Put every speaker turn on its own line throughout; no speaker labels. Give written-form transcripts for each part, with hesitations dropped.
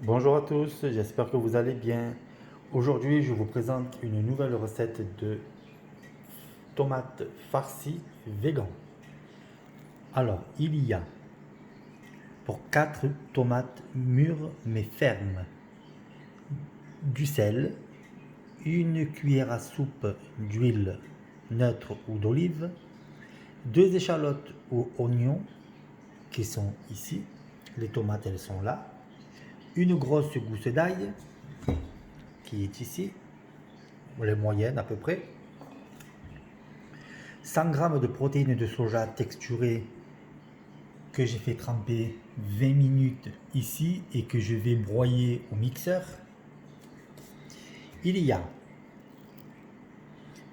Bonjour à tous, j'espère que vous allez bien. Aujourd'hui, je vous présente une nouvelle recette de tomates farcies végan. Alors, il y a pour 4 tomates mûres mais fermes, du sel, une cuillère à soupe d'huile neutre ou d'olive, 2 échalotes ou oignons qui sont ici, les tomates elles sont là, une grosse gousse d'ail qui est ici, les moyennes à peu près, 100 g de protéines de soja texturées que j'ai fait tremper 20 minutes ici et que je vais broyer au mixeur. Il y a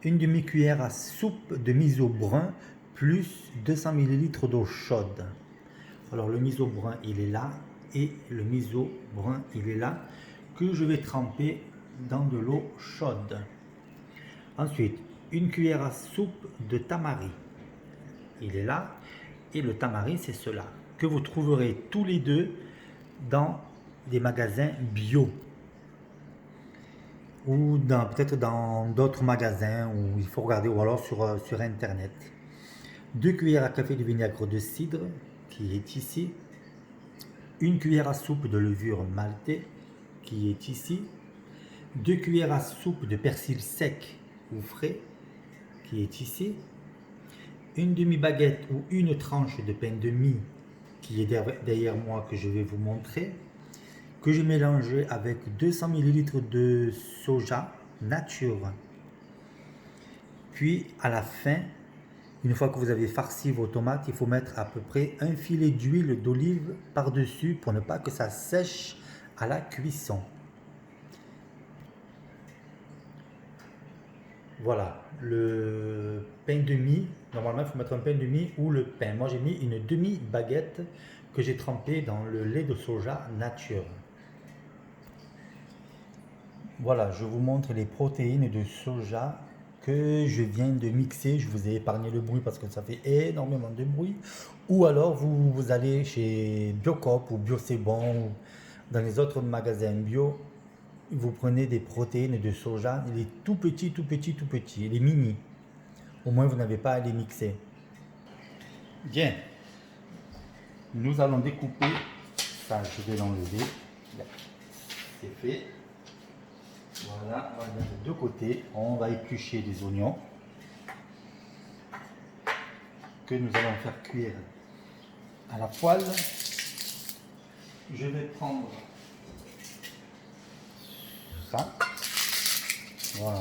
une demi-cuillère à soupe de miso brun plus 200 ml d'eau chaude. Alors le miso brun il est là et le miso brun il est là que je vais tremper dans de l'eau chaude. Ensuite, une cuillère à soupe de tamari. Il est là. Et le tamari, c'est cela que vous trouverez tous les deux dans des magasins bio ou peut-être dans d'autres magasins où il faut regarder ou alors sur internet. 2 cuillères à café de vinaigre de cidre qui est ici. Une cuillère à soupe de levure maltée qui est ici. 2 cuillères à soupe de persil sec ou frais qui est ici. Une demi-baguette ou une tranche de pain de mie qui est derrière moi que je vais vous montrer, que je mélange avec 200 ml de soja nature. Puis à la fin, une fois que vous avez farci vos tomates, il faut mettre à peu près un filet d'huile d'olive par-dessus pour ne pas que ça sèche à la cuisson. Voilà, le pain de mie, normalement il faut mettre un pain de mie ou le pain. Moi j'ai mis une demi-baguette que j'ai trempée dans le lait de soja nature. Voilà, je vous montre les protéines de soja que je viens de mixer. Je vous ai épargné le bruit parce que ça fait énormément de bruit. Ou alors vous allez chez Biocop ou Bio C'est Bon ou dans les autres magasins bio. Vous prenez des protéines de soja, les tout petits, tout petits, tout petits, les mini. Au moins, vous n'avez pas à les mixer. Bien, nous allons découper. Ça, je vais l'enlever. C'est fait. Voilà, on va le mettre de côté. On va éplucher des oignons que nous allons faire cuire à la poêle. Je vais prendre ça. Voilà.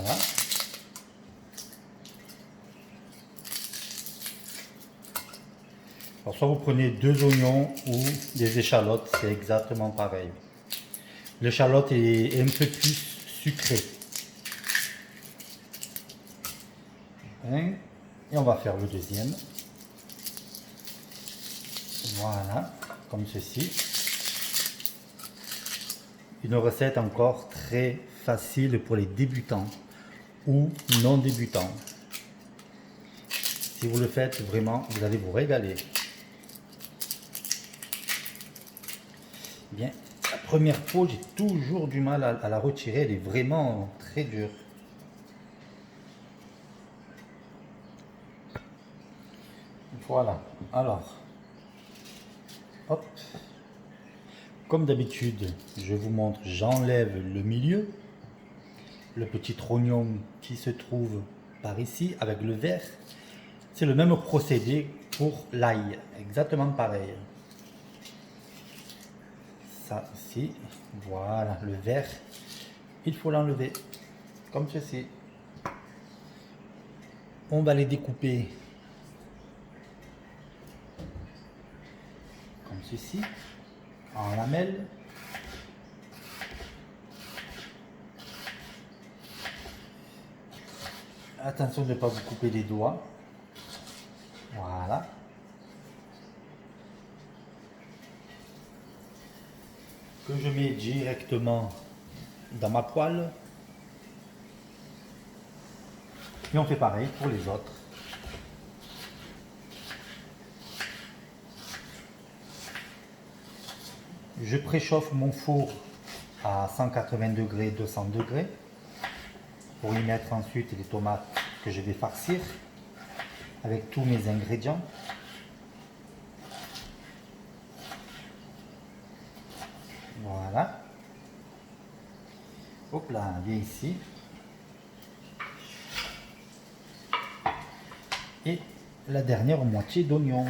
Alors, soit vous prenez 2 oignons ou des échalotes, c'est exactement pareil. L'échalote est un peu plus sucrée. Hein? Et on va faire le deuxième. Voilà, comme ceci. Une recette encore très facile pour les débutants ou non débutants. Si vous le faites, vraiment, vous allez vous régaler. Bien, la première peau, j'ai toujours du mal à la retirer, elle est vraiment très dure. Voilà, alors, hop, comme d'habitude, je vous montre, j'enlève le milieu, le petit trognon qui se trouve par ici avec le vert. C'est le même procédé pour l'ail, exactement pareil. Ça ici, voilà, le vert, il faut l'enlever, comme ceci. On va les découper comme ceci, en lamelles. Attention de ne pas vous couper les doigts. Voilà. Que je mets directement dans ma poêle. Et on fait pareil pour les autres. Je préchauffe mon four à 180 degrés, 200 degrés. Pour y mettre ensuite les tomates que je vais farcir avec tous mes ingrédients. Voilà. Hop là, viens ici. Et la dernière moitié d'oignon.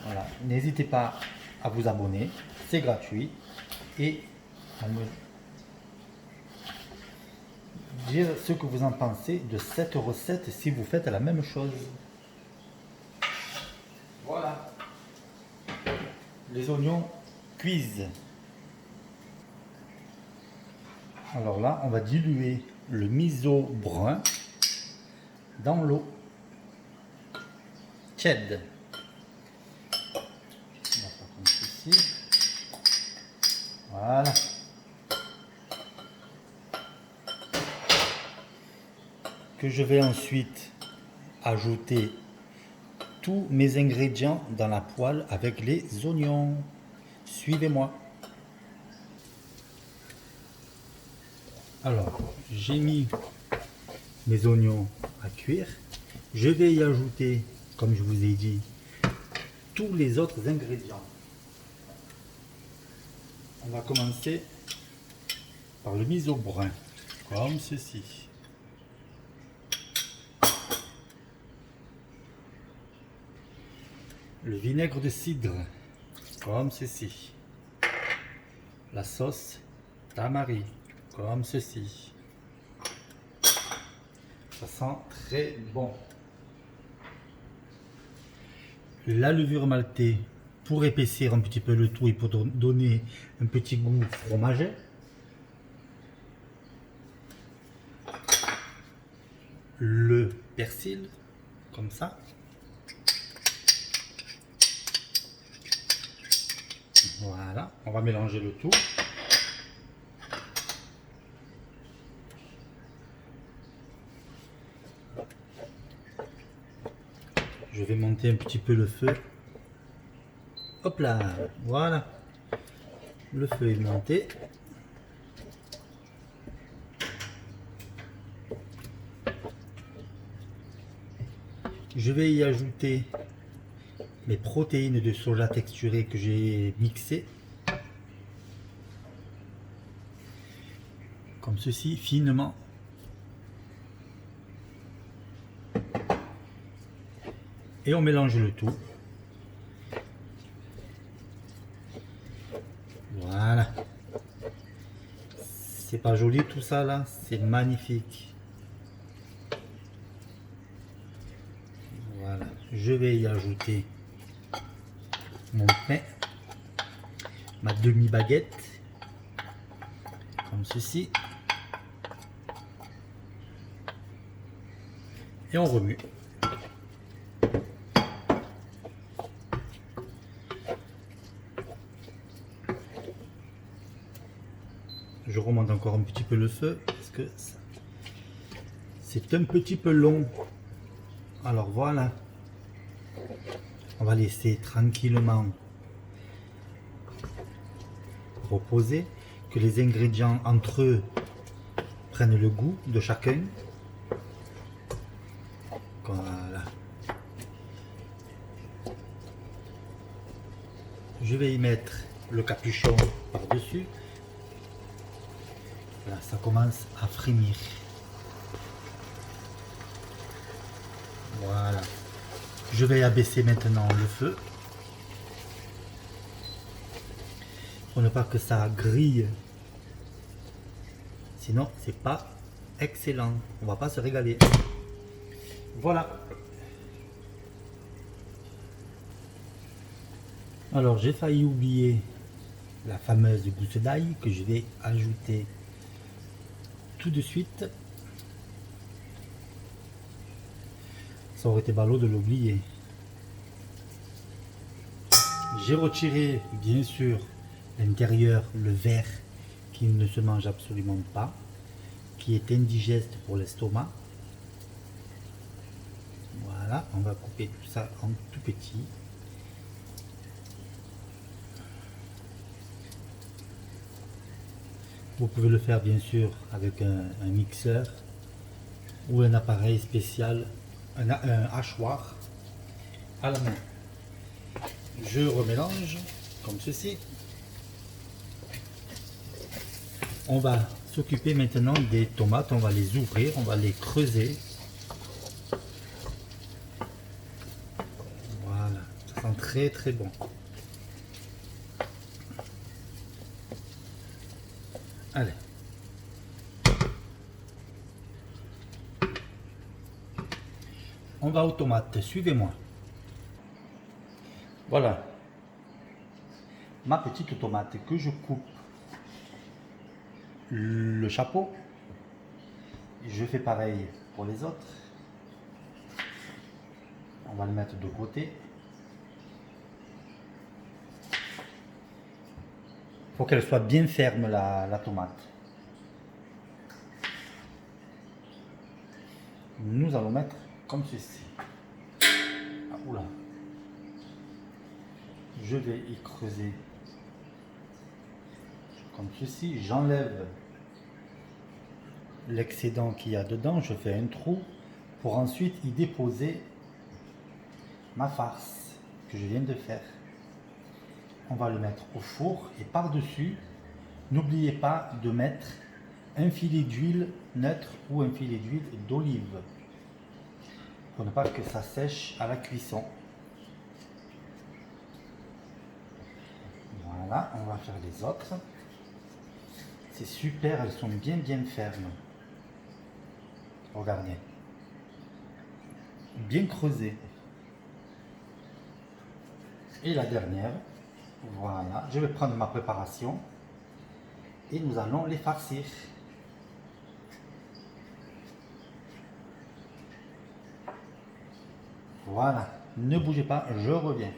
Voilà. N'hésitez pas à vous abonner, c'est gratuit. Et à me dire ce que vous en pensez de cette recette si vous faites la même chose. Voilà. Les oignons cuisent. Alors là, on va diluer le miso brun dans l'eau tiède. On va faire comme ceci. Voilà. Que je vais ensuite ajouter tous mes ingrédients dans la poêle avec les oignons. Suivez-moi. Alors, j'ai mis mes oignons à cuire. Je vais y ajouter, comme je vous ai dit, tous les autres ingrédients. On va commencer par le miso brun, comme ceci. Le vinaigre de cidre, comme ceci. La sauce tamari, comme ceci. Ça sent très bon. La levure maltée pour épaissir un petit peu le tout et pour donner un petit goût fromager. Le persil, comme ça. Voilà, on va mélanger le tout. Je vais monter un petit peu le feu. Hop là, voilà. Le feu est monté. Je vais y ajouter mes protéines de soja texturées que j'ai mixées. Comme ceci, finement. Et on mélange le tout. Voilà. C'est pas joli tout ça là, c'est magnifique. Voilà. Je vais y ajouter mon pain, ma demi-baguette, comme ceci. Et on remue. Je remonte encore un petit peu le feu parce que c'est un petit peu long. Alors voilà. On va laisser tranquillement reposer, que les ingrédients entre eux prennent le goût de chacun. Voilà. Je vais y mettre le capuchon par-dessus. Là, ça commence à frémir. Voilà. Je vais abaisser maintenant le feu pour ne pas que ça grille. Sinon, c'est pas excellent. On va pas se régaler. Voilà. Alors, j'ai failli oublier la fameuse gousse d'ail que je vais ajouter tout de suite. Ça aurait été ballot de l'oublier. J'ai retiré bien sûr l'intérieur, le verre qui ne se mange absolument pas, qui est indigeste pour l'estomac. Voilà, on va couper tout ça en tout petit. Vous pouvez le faire bien sûr avec un mixeur ou un appareil spécial, un hachoir à la main. Je remélange comme ceci. On va s'occuper maintenant des tomates, on va les ouvrir, on va les creuser. Voilà, ça sent très très bon. Allez. On va aux tomates, suivez-moi. Voilà. Ma petite tomate que je coupe le chapeau. Je fais pareil pour les autres. On va le mettre de côté. Il faut qu'elle soit bien ferme la tomate. Nous allons mettre comme ceci. Ah, oula. Je vais y creuser comme ceci. J'enlève l'excédent qu'il y a dedans. Je fais un trou pour ensuite y déposer ma farce que je viens de faire. On va le mettre au four et par-dessus, n'oubliez pas de mettre un filet d'huile neutre ou un filet d'huile d'olive pour ne pas que ça sèche à la cuisson. Voilà, on va faire les autres. C'est super, elles sont bien fermes. Regardez. Bien creusées. Et la dernière, voilà, je vais prendre ma préparation et nous allons les farcir. Voilà, ne bougez pas, je reviens.